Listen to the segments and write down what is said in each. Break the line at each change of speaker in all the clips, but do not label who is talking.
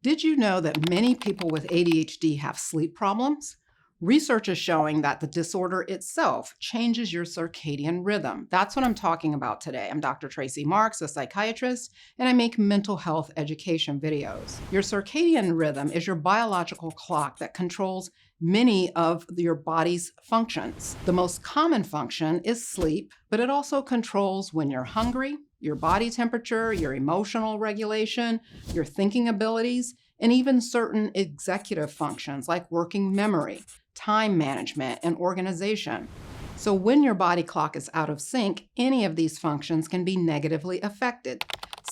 Did you know that many people with ADHD have sleep problems? Research is showing that the disorder itself changes your circadian rhythm. That's what I'm talking about today. I'm Dr. Tracey Marks, a psychiatrist, and I make mental health education videos. Your circadian rhythm is your biological clock that controls many of your body's functions. The most common function is sleep, but it also controls when you're hungry, your body temperature, your emotional regulation, your thinking abilities, and even certain executive functions like working memory, time management, and organization. So when your body clock is out of sync, any of these functions can be negatively affected.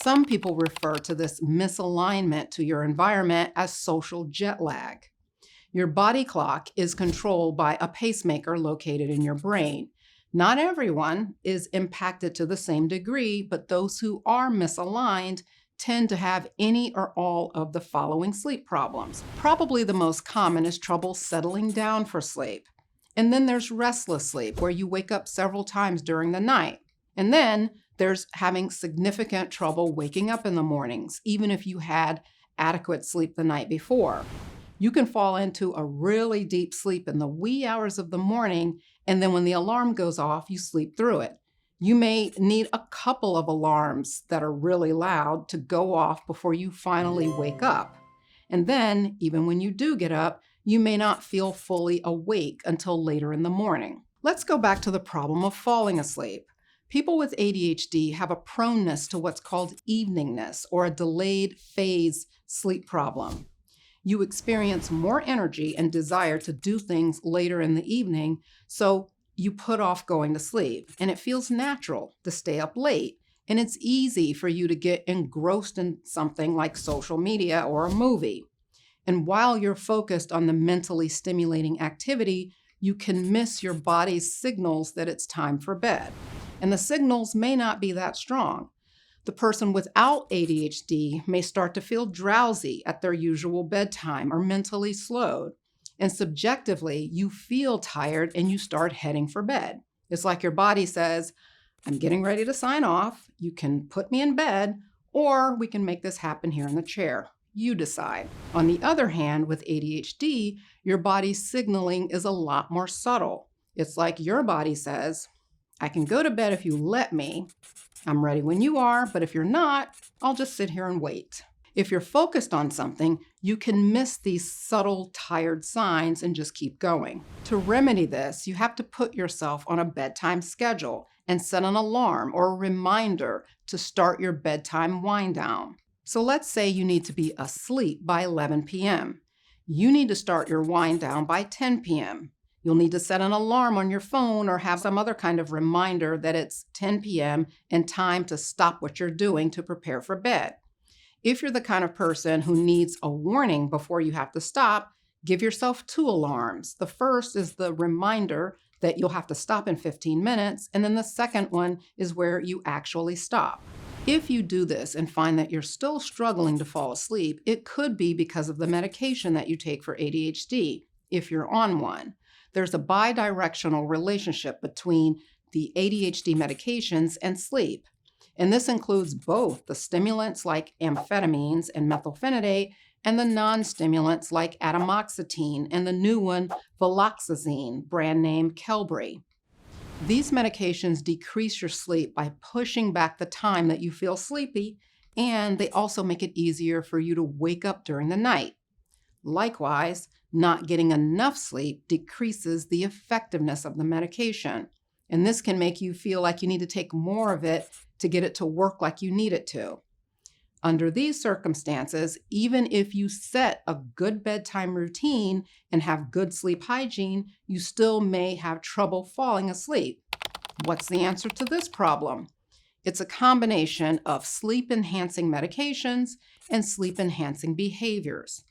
Some people refer to this misalignment to your environment as social jet lag. Your body clock is controlled by a pacemaker located in your brain. Not everyone is impacted to the same degree, but those who are misaligned tend to have any or all of the following sleep problems. Probably the most common is trouble settling down for sleep. And then there's restless sleep, where you wake up several times during the night. And then there's having significant trouble waking up in the mornings, even if you had adequate sleep the night before. You can fall into a really deep sleep in the wee hours of the morning, and then when the alarm goes off, you sleep through it. You may need a couple of alarms that are really loud to go off before you finally wake up. And then, even when you do get up, you may not feel fully awake until later in the morning. Let's go back to the problem of falling asleep. People with ADHD have a proneness to what's called eveningness, or a delayed phase sleep problem. You experience more energy and desire to do things later in the evening, so you put off going to sleep, and it feels natural to stay up late, and it's easy for you to get engrossed in something like social media or a movie. And while you're focused on the mentally stimulating activity, you can miss your body's signals that it's time for bed. And the signals may not be that strong. The person without ADHD may start to feel drowsy at their usual bedtime or mentally slowed. And subjectively, you feel tired and you start heading for bed. It's like your body says, I'm getting ready to sign off. You can put me in bed, or we can make this happen here in the chair. You decide. On the other hand, with ADHD, your body's signaling is a lot more subtle. It's like your body says, I can go to bed if you let me. I'm ready when you are, but if you're not, I'll just sit here and wait. If you're focused on something, you can miss these subtle, tired signs and just keep going. To remedy this, you have to put yourself on a bedtime schedule and set an alarm or a reminder to start your bedtime wind down. So let's say you need to be asleep by 11 p.m. You need to start your wind down by 10 p.m. You'll need to set an alarm on your phone or have some other kind of reminder that it's 10 p.m. and time to stop what you're doing to prepare for bed. If you're the kind of person who needs a warning before you have to stop, give yourself 2 alarms. The first is the reminder that you'll have to stop in 15 minutes, and then the second one is where you actually stop. If you do this and find that you're still struggling to fall asleep, it could be because of the medication that you take for ADHD, if you're on one. There's a bidirectional relationship between the ADHD medications and sleep. And this includes both the stimulants like amphetamines and methylphenidate and the non-stimulants like atomoxetine and the new one, viloxazine, brand name Qelbree. These medications decrease your sleep by pushing back the time that you feel sleepy, and they also make it easier for you to wake up during the night. Likewise, not getting enough sleep decreases the effectiveness of the medication, and this can make you feel like you need to take more of it to get it to work like you need it to. Under these circumstances, even if you set a good bedtime routine and have good sleep hygiene, you still may have trouble falling asleep. What's the answer to this problem? It's a combination of sleep-enhancing medications and sleep-enhancing behaviors.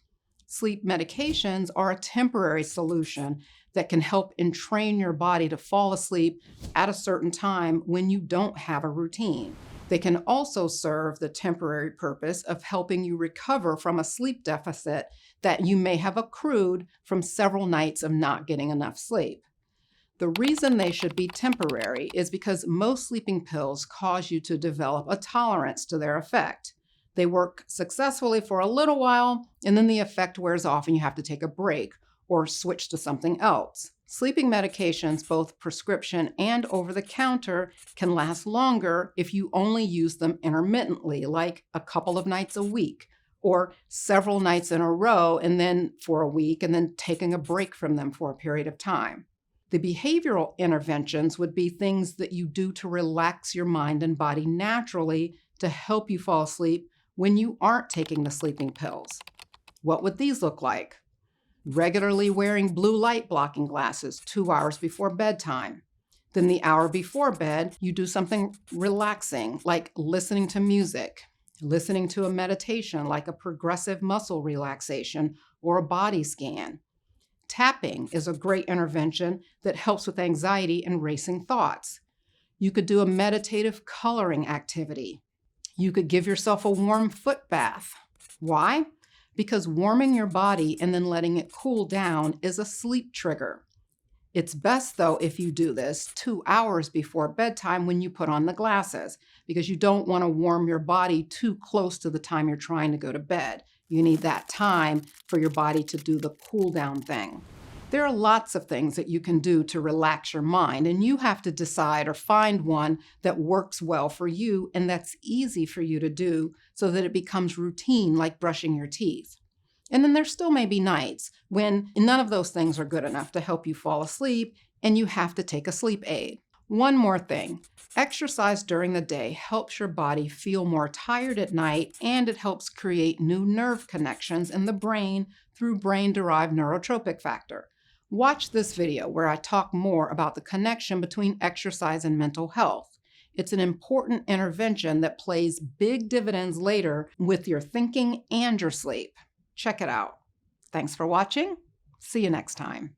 Sleep medications are a temporary solution that can help entrain your body to fall asleep at a certain time when you don't have a routine. They can also serve the temporary purpose of helping you recover from a sleep deficit that you may have accrued from several nights of not getting enough sleep. The reason they should be temporary is because most sleeping pills cause you to develop a tolerance to their effect. They work successfully for a little while, and then the effect wears off and you have to take a break or switch to something else. Sleeping medications, both prescription and over-the-counter, can last longer if you only use them intermittently, like a couple of nights a week, or several nights in a row and then for a week, and then taking a break from them for a period of time. The behavioral interventions would be things that you do to relax your mind and body naturally to help you fall asleep when you aren't taking the sleeping pills. What would these look like? Regularly wearing blue light blocking glasses 2 hours before bedtime. Then the hour before bed, you do something relaxing, like listening to music, listening to a meditation, like a progressive muscle relaxation or a body scan. Tapping is a great intervention that helps with anxiety and racing thoughts. You could do a meditative coloring activity. You could give yourself a warm foot bath. Why? Because warming your body and then letting it cool down is a sleep trigger. It's best, though, if you do this 2 hours before bedtime when you put on the glasses, because you don't want to warm your body too close to the time you're trying to go to bed. You need that time for your body to do the cool down thing. There are lots of things that you can do to relax your mind, and you have to decide or find one that works well for you and that's easy for you to do so that it becomes routine, like brushing your teeth. And then there still may be nights when none of those things are good enough to help you fall asleep and you have to take a sleep aid. One more thing, exercise during the day helps your body feel more tired at night, and it helps create new nerve connections in the brain through brain-derived neurotrophic factor. Watch this video where I talk more about the connection between exercise and mental health. It's an important intervention that plays big dividends later with your thinking and your sleep. Check it out. Thanks for watching. See you next time.